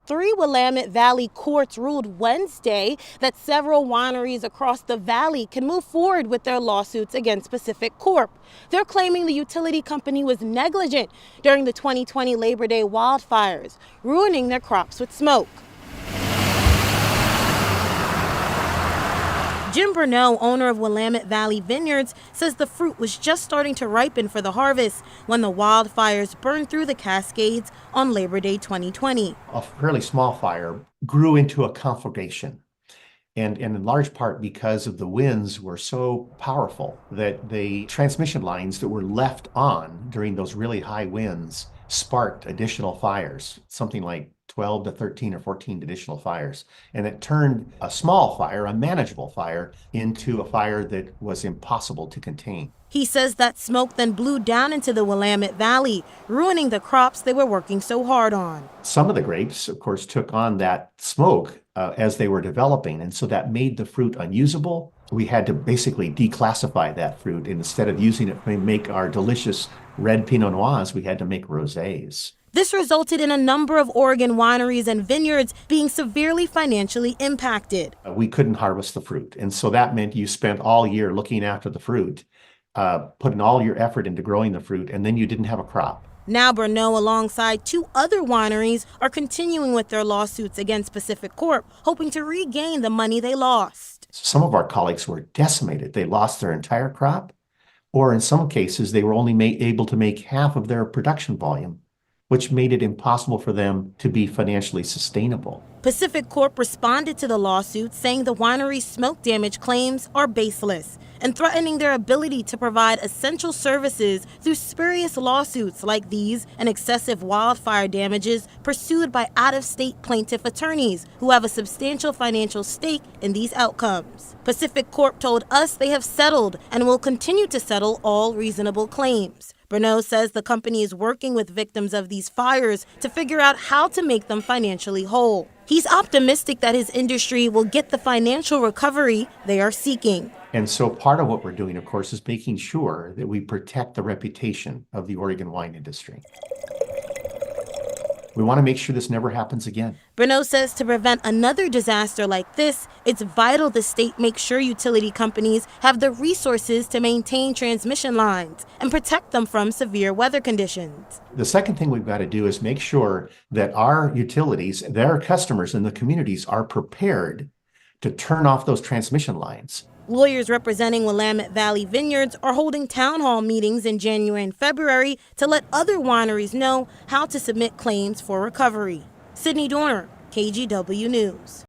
Three Willamette Valley courts ruled Wednesday that several wineries across the valley can move forward with their lawsuits against Pacific Corp. They're claiming the utility company was negligent during the 2020 Labor Day wildfires, ruining their crops with smoke. Jim Bruneau, owner of Willamette Valley Vineyards, says the fruit was just starting to ripen for the harvest when the wildfires burned through the Cascades on Labor Day 2020. A fairly small fire grew into a conflagration, and in large part because of the winds were so powerful that the transmission lines that were left on during those really high winds sparked additional fires, something like 12 to 13 or 14 additional fires. And it turned a small fire, a manageable fire, into a fire that was impossible to contain. He says that smoke then blew down into the Willamette Valley, ruining the crops they were working so hard on. Some of the grapes, of course, took on that smoke as they were developing, and so that made the fruit unusable. We had to basically declassify that fruit, and instead of using it to make our delicious red Pinot Noirs, we had to make rosés. This resulted in a number of Oregon wineries and vineyards being severely financially impacted. We couldn't harvest the fruit, and so that meant you spent all year looking after the fruit, putting all your effort into growing the fruit, and then you didn't have a crop. Now Bruneau, alongside two other wineries, are continuing with their lawsuits against Pacific Corp, hoping to regain the money they lost. Some of our colleagues were decimated. They lost their entire crop, or in some cases, they were only able to make half of their production volume, which made it impossible for them to be financially sustainable. Pacific Corp responded to the lawsuit, saying the winery's smoke damage claims are baseless and threatening their ability to provide essential services through spurious lawsuits like these and excessive wildfire damages pursued by out-of-state plaintiff attorneys who have a substantial financial stake in these outcomes. Pacific Corp told us they have settled and will continue to settle all reasonable claims. Bruneau says the company is working with victims of these fires to figure out how to make them financially whole. He's optimistic that his industry will get the financial recovery they are seeking. And so part of what we're doing, of course, is making sure that we protect the reputation of the Oregon wine industry. We want to make sure this never happens again. Bruneau says to prevent another disaster like this, it's vital the state make sure utility companies have the resources to maintain transmission lines and protect them from severe weather conditions. The second thing we've got to do is make sure that our utilities, their customers and the communities are prepared to turn off those transmission lines. Lawyers representing Willamette Valley Vineyards are holding town hall meetings in January and February to let other wineries know how to submit claims for recovery. Sydney Dorner, KGW News.